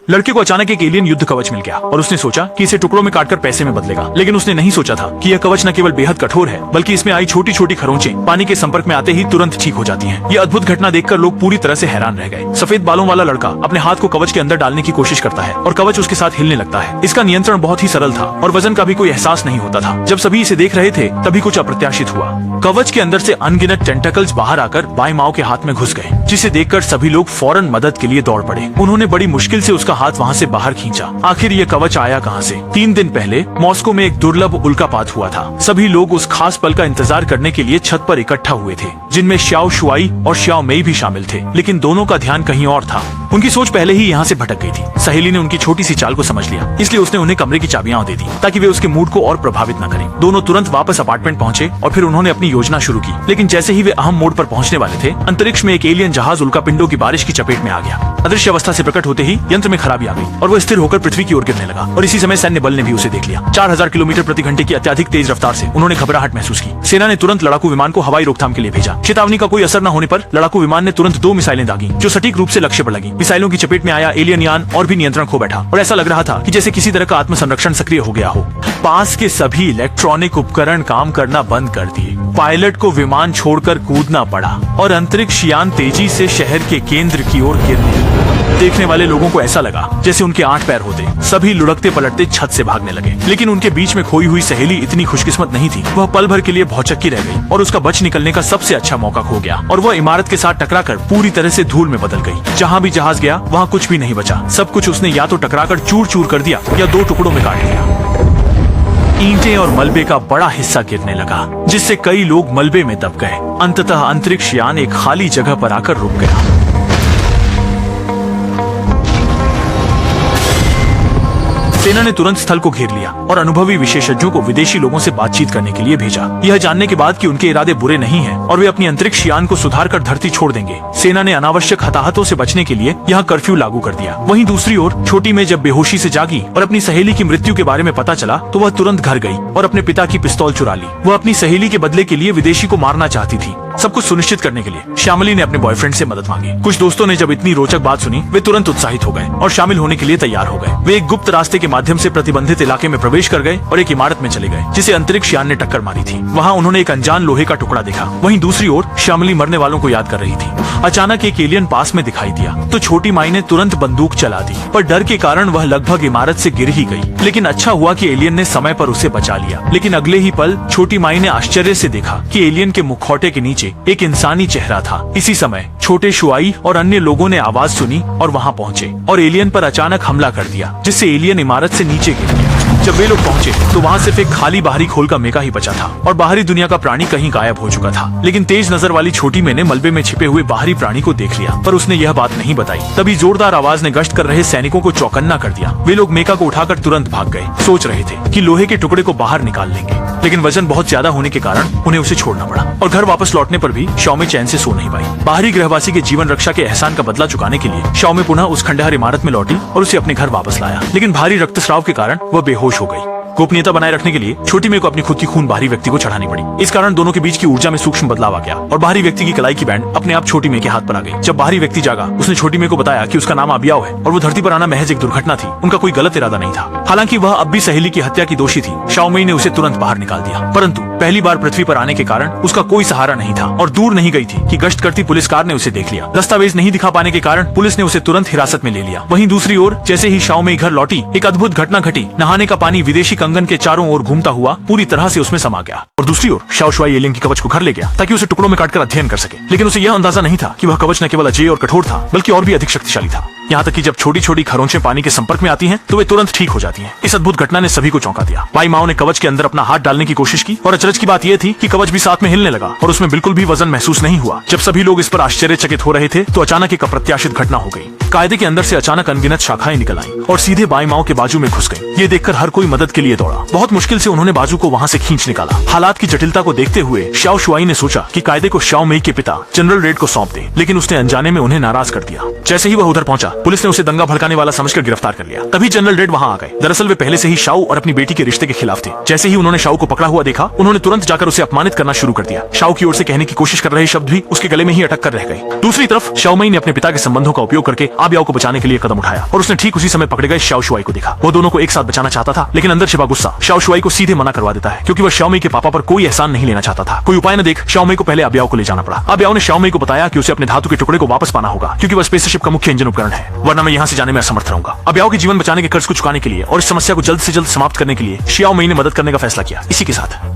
लड़के को अचानक एक एलियन युद्ध कवच मिल गया और उसने सोचा कि इसे टुकड़ों में काटकर पैसे में बदलेगा। लेकिन उसने नहीं सोचा था कि यह कवच न केवल बेहद कठोर है बल्कि इसमें आई छोटी छोटी खरोंचें पानी के संपर्क में आते ही तुरंत ठीक हो जाती हैं। यह अद्भुत घटना देखकर लोग पूरी तरह से हैरान रह गए। सफेद बालों वाला लड़का अपने हाथ को कवच के अंदर डालने की कोशिश करता है और कवच उसके साथ हिलने लगता है। इसका नियंत्रण बहुत ही सरल था और वजन का भी कोई एहसास नहीं होता था। जब सभी इसे देख रहे थे तभी कुछ अप्रत्याशित हुआ। कवच के अंदर से अनगिनत टेंटकल्स बाहर आकर बाई माओ के हाथ में घुस गए, जिसे देखकर सभी लोग फौरन मदद के लिए दौड़ पड़े। उन्होंने बड़ी मुश्किल से उसका हाथ वहाँ से बाहर खींचा। आखिर ये कवच आया कहाँ से? 3 दिन पहले मॉस्को में एक दुर्लभ उल्कापात हुआ था। सभी लोग उस खास पल का इंतजार करने के लिए छत पर इकट्ठा हुए थे, जिनमें श्याओ शुआई और श्याओ मेई भी शामिल थे। लेकिन दोनों का ध्यान कहीं और था। उनकी सोच पहले ही यहाँ से भटक गई थी। सहेली ने उनकी छोटी सी चाल को समझ लिया, इसलिए उसने उन्हें कमरे की चाबियां दे दी ताकि वे उसके मूड को और प्रभावित न करें। दोनों तुरंत वापस अपार्टमेंट पहुंचे और फिर उन्होंने अपनी योजना शुरू की। लेकिन जैसे ही वे अहम मोड़ पर पहुंचने वाले थे, अंतरिक्ष में एक एलियन जहाज उल्कापिंडों की बारिश की चपेट में आ गया। अदृश्य अवस्था से प्रकट होते ही यंत्र में खराबी आ गई और वो स्थिर होकर पृथ्वी की ओर गिरने लगा। और इसी समय सैन्य बल ने भी उसे देख लिया। 4000 किलोमीटर प्रति घंटे की अत्यधिक तेज रफ्तार से उन्होंने घबराहट महसूस की। सेना ने तुरंत लड़ाकू विमान को हवाई रोकथाम के लिए भेजा। चेतावनी का कोई असर न होने पर लड़ाकू विमान ने तुरंत 2 मिसाइलें दागी, जो सटीक रूप से लक्ष्य पर लगी। मिसाइलों की चपेट में आया एलियन यान और भी नियंत्रण खो बैठा और ऐसा लग रहा था कि जैसे किसी तरह का आत्मसंरक्षण सक्रिय हो गया हो। पास के सभी इलेक्ट्रॉनिक उपकरण काम करना बंद कर दिए। पायलट को विमान छोड़कर कूदना पड़ा और अंतरिक्ष यान तेजी से शहर के केंद्र की ओर गिरने लगा। देखने वाले लोगों को ऐसा लगा जैसे उनके 8 पैर होते। सभी लुढ़कते पलटते छत से भागने लगे। लेकिन उनके बीच में खोई हुई सहेली इतनी खुशकिस्मत नहीं थी। वह पल भर के लिए भौचक्की रह गई और उसका बच निकलने का सबसे अच्छा मौका खो गया और वह इमारत के साथ टकराकर पूरी तरह से धूल में बदल गई। जहाँ भी जहाज गया वहाँ कुछ भी नहीं बचा। सब कुछ उसने या तो टकराकर चूर चूर कर दिया या 2 टुकड़ों में काट दिया। ईंटें और मलबे का बड़ा हिस्सा गिरने लगा, जिससे कई लोग मलबे में दब गए। अंततः अंतरिक्ष यान एक खाली जगह पर आकर रुक गया। सेना ने तुरंत स्थल को घेर लिया और अनुभवी विशेषज्ञों को विदेशी लोगों से बातचीत करने के लिए भेजा। यह जानने के बाद कि उनके इरादे बुरे नहीं हैं और वे अपनी अंतरिक्ष यान को सुधार कर धरती छोड़ देंगे, सेना ने अनावश्यक हताहतों से बचने के लिए यहाँ कर्फ्यू लागू कर दिया। वहीं दूसरी ओर छोटी में जब बेहोशी से जागी और अपनी सहेली की मृत्यु के बारे में पता चला तो वह तुरंत घर गई और अपने पिता की पिस्तौल चुरा ली। वह अपनी सहेली के बदले के लिए विदेशी को मारना चाहती थी। सब कुछ सुनिश्चित करने के लिए श्यामली ने अपने बॉयफ्रेंड से मदद मांगी। कुछ दोस्तों ने जब इतनी रोचक बात सुनी, वे तुरंत उत्साहित हो गए और शामिल होने के लिए तैयार हो गए। वे एक गुप्त रास्ते के माध्यम से प्रतिबंधित इलाके में प्रवेश कर गए और एक इमारत में चले गए जिसे अंतरिक्ष यान ने टक्कर मारी थी। वहाँ उन्होंने एक अनजान लोहे का टुकड़ा देखा। वहीं दूसरी ओर श्यामली मरने वालों को याद कर रही थी। अचानक एक एलियन पास में दिखाई दिया तो छोटी माई ने तुरंत बंदूक चला दी, पर डर के कारण वह लगभग इमारत से गिर ही गई। लेकिन अच्छा हुआ कि एलियन ने समय पर उसे बचा लिया। लेकिन अगले ही पल छोटी माई ने आश्चर्य से देखा कि एलियन के मुखौटे के नीचे एक इंसानी चेहरा था। इसी समय छोटे शुआई और अन्य लोगों ने आवाज सुनी और वहां पहुंचे और एलियन पर अचानक हमला कर दिया, जिससे एलियन इमारत से नीचे गिर गया। जब वे लोग पहुंचे तो वहां सिर्फ एक खाली बाहरी खोल का मेका ही बचा था और बाहरी दुनिया का प्राणी कहीं गायब हो चुका था। लेकिन तेज नजर वाली छोटी में ने मलबे में छिपे हुए बाहरी प्राणी को देख लिया, पर उसने यह बात नहीं बताई। तभी जोरदार आवाज ने गश्त कर रहे सैनिकों को चौकन्ना कर दिया। वे लोग मेका को उठाकर तुरंत भाग गए। सोच रहे थे कि लोहे के टुकड़े को बाहर निकाल लेंगे, लेकिन वजन बहुत ज्यादा होने के कारण उन्हें उसे छोड़ना पड़ा और घर वापस लौटने पर भी श्याओमी चैन से सो नहीं पाई। बाहरी गृहवासी के जीवन रक्षा के एहसान का बदला चुकाने के लिए श्याओमी पुनः उस खंडहर इमारत में लौटी और उसे अपने घर वापस लाया। लेकिन भारी रक्तस्राव के कारण वह बेहोश हो गई। गोपनीयता बनाए रखने के लिए छोटी में को अपनी खुद की खून बाहरी व्यक्ति को चढ़ानी पड़ी। इस कारण दोनों के बीच की ऊर्जा में सूक्ष्म बदलाव आ गया और बाहरी व्यक्ति की कलाई की बैंड अपने आप छोटी में के हाथ पर आ गई। जब बाहरी व्यक्ति जागा, उसने छोटी में को बताया कि उसका नाम अबियाओ है और वो धरती पर आना महज एक दुर्घटना थी। उनका कोई गलत इरादा नहीं था। हालांकि वह अब भी सहेली की हत्या की दोषी थी। श्याओमी ने उसे तुरंत बाहर निकाल दिया, परंतु पहली बार पृथ्वी पर आने के कारण उसका कोई सहारा नहीं था और दूर नहीं गई थी कि गश्त करती पुलिस कार ने उसे देख लिया। दस्तावेज नहीं दिखा पाने के कारण पुलिस ने उसे तुरंत हिरासत में ले लिया। वहीं दूसरी ओर जैसे ही श्याओमी घर लौटी, एक अद्भुत घटना घटी। नहाने का पानी विदेशी कंगन के चारों ओर घूमता हुआ पूरी तरह से उसमें समा गया और दूसरी ओर श्याओ शुआई एलियन की कवच को घर ले गया ताकि उसे टुकड़ों में काटकर अध्ययन कर सके। लेकिन उसे यह अंदाजा नहीं था कि वह कवच न केवल अजेय और कठोर था बल्कि और भी अधिक शक्तिशाली था। यहाँ तक कि जब छोटी छोटी खरोंचें पानी के संपर्क में आती हैं तो वे तुरंत ठीक हो जाती हैं। इस अद्भुत घटना ने सभी को चौंका दिया। बाई माओ ने कवच के अंदर अपना हाथ डालने की कोशिश की और अचरज की बात यह थी कि कवच भी साथ में हिलने लगा और उसमें बिल्कुल भी वजन महसूस नहीं हुआ। जब सभी लोग इस पर आश्चर्यचकित हो रहे थे तो अचानक एक अप्रत्याशित घटना हो गई। कायदे के अंदर से अचानक अनगिनत शाखाएं निकल आईं और सीधे बाई माओ के बाजू में घुस गईं। ये देखकर हर कोई मदद के लिए दौड़ा। बहुत मुश्किल से उन्होंने बाजू को वहाँ से खींच निकाला। हालात की जटिलता को देखते हुए श्याओ शुआई ने सोचा कि कायदे को श्याओ मेई के पिता जनरल रेड को सौंप दे, लेकिन उसने अनजाने में उन्हें नाराज कर दिया। जैसे ही वह उधर पहुंचा पुलिस ने उसे दंगा भड़काने वाला समझकर गिरफ्तार कर लिया। तभी जनरल रेड वहां आ गए। दरअसल वे पहले से ही शाओ और अपनी बेटी के रिश्ते के खिलाफ थे। जैसे ही उन्होंने शाओ को पकड़ा हुआ देखा, उन्होंने तुरंत जाकर उसे अपमानित करना शुरू कर दिया। शाओ की ओर से कहने की कोशिश कर रहे शब्द भी उसके गले में ही अटक कर रह गए। दूसरी तरफ शाओमई ने अपने पिता के संबंधों का उपयोग करके आबियाओ को बचाने के लिए कदम उठाया और उसने ठीक उसी समय पकड़े गए शाओ शुआई को देखा। वो दोनों को एक साथ बचाना चाहता था, लेकिन अंदर छिपा गुस्सा शाओ शुआई को सीधे मना करवा देता है, क्योंकि वह शाओमई के पापा पर कोई एहसान नहीं लेना चाहता था। कोई उपाय न देख शाओमई को पहले आबियाओ को ले जाना पड़ा। आबियाओ ने शाओमई को बताया कि उसे अपने धातु के टुकड़े को वापस पाना होगा, क्योंकि वह स्पेसशिप का मुख्य इंजन उपकरण है, वरना मैं यहाँ से जाने में असमर्थ रहूंगा। आबियाओ के जीवन बचाने के कर्ज को चुकाने के लिए और इस समस्या को जल्द से जल्द समाप्त करने के लिए शाओमई ने मदद करने का फैसला किया।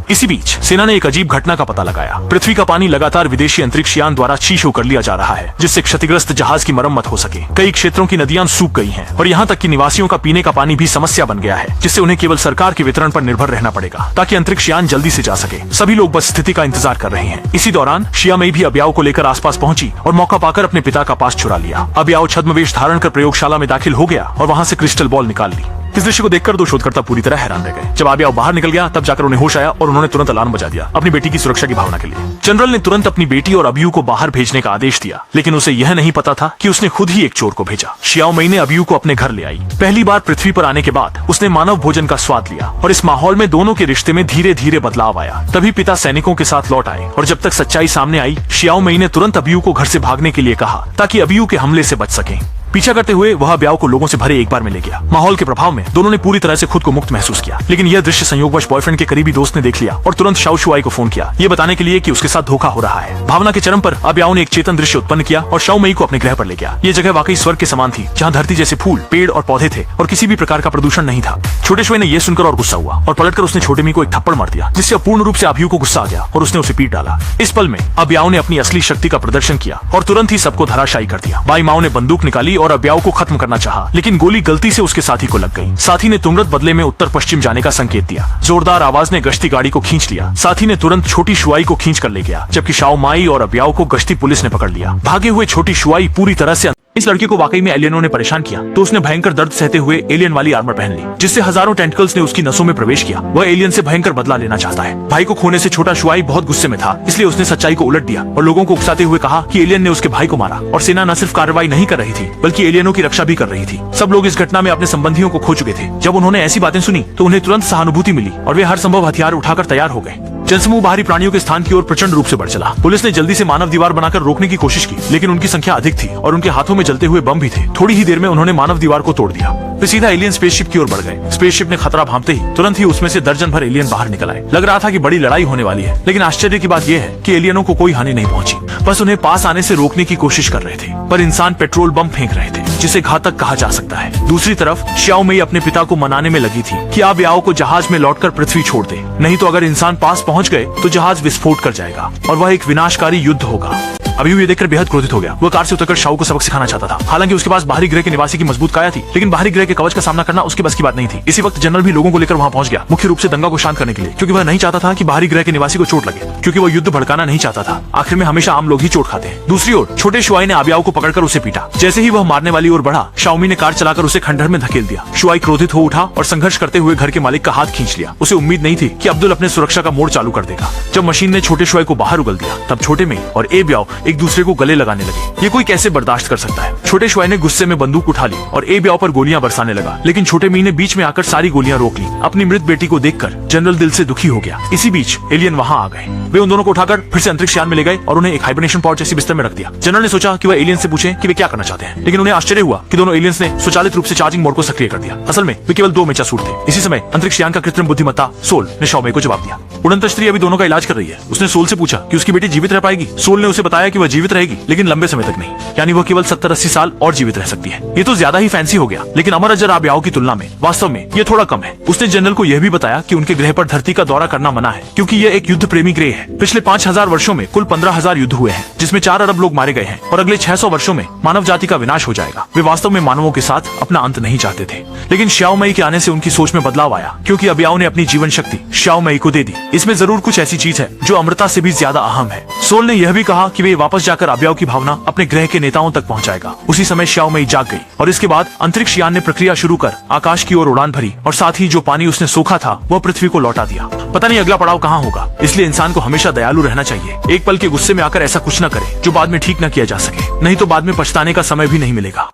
इसी बीच सेना ने एक अजीब घटना का पता लगाया। पृथ्वी का पानी लगातार विदेशी अंतरिक्ष यान द्वारा छीछो कर लिया जा रहा है, जिससे क्षतिग्रस्त जहाज की मरम्मत हो सके। कई क्षेत्रों की नदियां सूख गई हैं और यहाँ तक कि निवासियों का पीने का पानी भी समस्या बन गया है, जिससे उन्हें केवल सरकार के वितरण पर निर्भर रहना पड़ेगा ताकि अंतरिक्ष यान जल्दी से जा सके। सभी लोग बस स्थिति का इंतजार कर रहे हैं। इसी दौरान शाओमई भी आबियाओ को लेकर आसपास पहुंची और मौका पाकर अपने पिता का पास चुरा लिया। आबियाओ छद्मवेश धारण कर प्रयोगशाला में दाखिल हो गया और वहां से क्रिस्टल बॉल निकाल ली। इस दृश्य को देखकर दो शोधकर्ता पूरी तरह हैरान रह गए। जब आबियाओ बाहर निकल गया, तब जाकर उन्हें होश आया और उन्होंने तुरंत अलार्म बजा दिया अपनी बेटी की सुरक्षा की भावना के लिए। जनरल ने तुरंत अपनी बेटी और अबियू को बाहर भेजने का आदेश दिया, लेकिन उसे यह नहीं पता था कि उसने खुद ही एक चोर को भेजा। शाओमई ने अबियू को अपने घर ले आई। पहली बार पृथ्वी पर आने के बाद उसने मानव भोजन का स्वाद लिया और इस माहौल में दोनों के रिश्ते में धीरे धीरे बदलाव आया। तभी पिता सैनिकों के साथ लौट आए और जब तक सच्चाई सामने आई, शाओमई ने तुरंत अबियू को घर से भागने के लिए कहा ताकि अबियू के हमले से बच सके। पीछा करते हुए वह आबियाओ को लोगों से भरे एक बार में ले गया। माहौल के प्रभाव में दोनों ने पूरी तरह से खुद को मुक्त महसूस किया, लेकिन यह दृश्य संयोगवश बॉयफ्रेंड के करीबी दोस्त ने देख लिया और तुरंत शाओ शुआई को फोन किया, ये बताने के लिए कि उसके साथ धोखा हो रहा है। भावना के चरम पर आबियाओ ने एक चेतन दृश्य उत्पन्न किया और शाओमई को अपने ग्रह पर ले गया। ये जगह वाकई स्वर्ग के समान थी, जहाँ धरती जैसे फूल, पेड़ और पौधे थे और किसी भी प्रकार का प्रदूषण नहीं था। छोटे शुआई ने यह सुनकर और गुस्सा हुआ और पलटकर उसने छोटे मी को एक थप्पड़ मार दिया, जिससे पूर्ण रूप से आबियू को गुस्सा आ गया और उसने उसे पीट डाला। इस पल में आबियाओ ने अपनी असली शक्ति का प्रदर्शन किया और तुरंत ही सबको धराशायी कर दिया। बाई माओ ने बंदूक निकाली और आबियाओ को खत्म करना चाहा, लेकिन गोली गलती से उसके साथी को लग गई। साथी ने तुरंत बदले में उत्तर पश्चिम जाने का संकेत दिया। जोरदार आवाज ने गश्ती गाड़ी को खींच लिया। साथी ने तुरंत छोटी शुआई को खींच कर ले गया, जबकि शाओमई और आबियाओ को गश्ती पुलिस ने पकड़ लिया। भागे हुए छोटी शुआई पूरी तरह से इस लड़के को वाकई में एलियनों ने परेशान किया, तो उसने भयंकर दर्द सहते हुए एलियन वाली आर्मर पहन ली, जिससे हजारों टेंटिकल्स ने उसकी नसों में प्रवेश किया। वह एलियन से भयंकर बदला लेना चाहता है। भाई को खोने से छोटा शुआई बहुत गुस्से में था, इसलिए उसने सच्चाई को उलट दिया और लोगों को उकसाते हुए कहा कि एलियन ने उसके भाई को मारा। और सेना न सिर्फ कार्रवाई नहीं कर रही थी, बल्कि एलियनों की रक्षा भी कर रही थी। सब लोग इस घटना में अपने संबंधियों को खो चुके थे। जब उन्होंने ऐसी बातें सुनी तो उन्हें तुरंत सहानुभूति मिली और वे हर संभव हथियार उठाकर तैयार हो गए। जनसमूह बाहरी प्राणियों के स्थान की ओर प्रचंड रूप से बढ़ चला। पुलिस ने जल्दी से मानव दीवार बनाकर रोकने की कोशिश की, लेकिन उनकी संख्या अधिक थी और उनके हाथों में जलते हुए बम भी थे। थोड़ी ही देर में उन्होंने मानव दीवार को तोड़ दिया। वे सीधा एलियन स्पेसशिप की ओर बढ़ गए। स्पेसशिप ने खतरा भांपते ही तुरंत ही उसमें से दर्जन भर एलियन बाहर निकल आए। लग रहा था कि बड़ी लड़ाई होने वाली है, लेकिन आश्चर्य की बात यह है कि एलियनों को कोई हानि नहीं पहुंची, बस उन्हें पास आने से रोकने की कोशिश कर रहे थे। पर इंसान पेट्रोल बम फेंक रहे थे, जिसे घातक कहा जा सकता है। दूसरी तरफ शाओमई अपने पिता को मनाने में लगी थी कि आबियाओ को जहाज में लौटकर पृथ्वी छोड़ दे, नहीं तो अगर इंसान पास पहुंच गए तो जहाज विस्फोट कर जाएगा और वह एक विनाशकारी युद्ध होगा। अभी ये देखकर बेहद क्रोधित हो गया। वह कार से उतरकर शाओ को सबक सिखाना चाहता था। हालांकि उसके पास बाहरी ग्रह के निवासी की मजबूत काया थी, लेकिन बाहरी ग्रह के कवच का सामना करना उसके बस की बात नहीं थी। इसी वक्त जनरल भी लोगों को लेकर वहां पहुंच गया, मुख्य रूप से दंगा को शांत करने के लिए, क्योंकि वह नहीं चाहता था कि बाहरी ग्रह के निवासी को चोट लगे, क्योंकि वह युद्ध भड़काना नहीं चाहता था। आखिर में हमेशा आम लोग ही चोट खाते हैं। दूसरी ओर छोटे शुआई ने आबियाओ को पकड़कर उसे पीटा। जैसे ही वह मारने वाली ओर बढ़ा, शाओमी ने कार चलाकर उसे खंडहर में धकेल दिया। शुआई क्रोधित हो उठा और संघर्ष करते हुए घर के मालिक का हाथ खींच लिया। उसे उम्मीद नहीं थी कि अब्दुल अपने सुरक्षा का मोड़ चालू कर देगा। जब मशीन ने छोटे शुआई को बाहर उगल दिया, तब छोटे में और एबियाओ एक दूसरे को गले लगाने लगे। ये कोई कैसे बर्दाश्त कर सकता है। छोटे शुआई ने गुस्से में बंदूक उठा ली और एबियाओ पर गोलियां बरसाने लगा, लेकिन छोटे मी ने बीच में आकर सारी गोलियां रोक ली। अपनी मृत बेटी को देखकर जनरल दिल से दुखी हो गया। इसी बीच एलियन वहां आ गए। वे उन दोनों को उठाकर फिर से अंतरिक्ष यान में ले गए और उन्हें एक हाइबरनेशन पॉड जैसी बिस्तर में रख दिया। जनरल ने सोचा कि वह एलियन से पूछे कि वे क्या करना चाहते हैं, लेकिन उन्हें आश्चर्य हुआ कि दोनों एलियंस ने स्वचालित रूप से चार्जिंग मोड को सक्रिय कर दिया। असल में वे केवल 2 मेचा सूट थे। इसी समय अंतरिक्ष यान का कृत्रिम बुद्धिमत्ता सोल ने शाओमई को जवाब दिया। उड़ंत स्त्री अभी दोनों का इलाज कर रही है। उसने सोल से पूछा कि उसकी बेटी जीवित रह पाएगी। सोल ने उसे बताया कि वह जीवित रहेगी, लेकिन लंबे समय तक नहीं, यानी वह केवल 70-80 साल और जीवित रह सकती है। ये तो ज्यादा ही फैंसी हो गया, लेकिन अमर अजर आबियाओ की तुलना में वास्तव में ये थोड़ा कम है। उसने जनरल को यह भी बताया कि उनके ग्रह पर धरती का दौरा करना मना है, क्योंकि यह एक युद्ध प्रेमी ग्रह है। पिछले 5000 वर्षों में कुल 15,000 युद्ध हुए हैं, जिसमें 4 अरब लोग मारे गए हैं और अगले 600 वर्षों में मानव जाति का विनाश हो जाएगा। वे वास्तव में मानवों के साथ अपना अंत नहीं चाहते थे, लेकिन शाओमई के आने से उनकी सोच में बदलाव आया, क्योंकि आबियाओ ने अपनी जीवन शक्ति शाओमई को दे दी। इसमें जरूर कुछ ऐसी चीज है जो अमृता से भी ज्यादा अहम है। सोल ने यह भी कहा कि वे वापस जाकर आबियाओ की भावना अपने ग्रह के नेताओं तक पहुंचाएगा। उसी समय शाओमई जाग गई और इसके बाद अंतरिक्ष यान ने प्रक्रिया शुरू कर आकाश की ओर उड़ान भरी और साथ ही जो पानी उसने सोखा था वह पृथ्वी को लौटा दिया। पता नहीं अगला पड़ाव कहाँ होगा, इसलिए इंसान को हमेशा दयालु रहना चाहिए। एक पल के गुस्से में आकर ऐसा कुछ न करे जो बाद में ठीक न किया जा सके, नहीं तो बाद में पछताने का समय भी नहीं मिलेगा।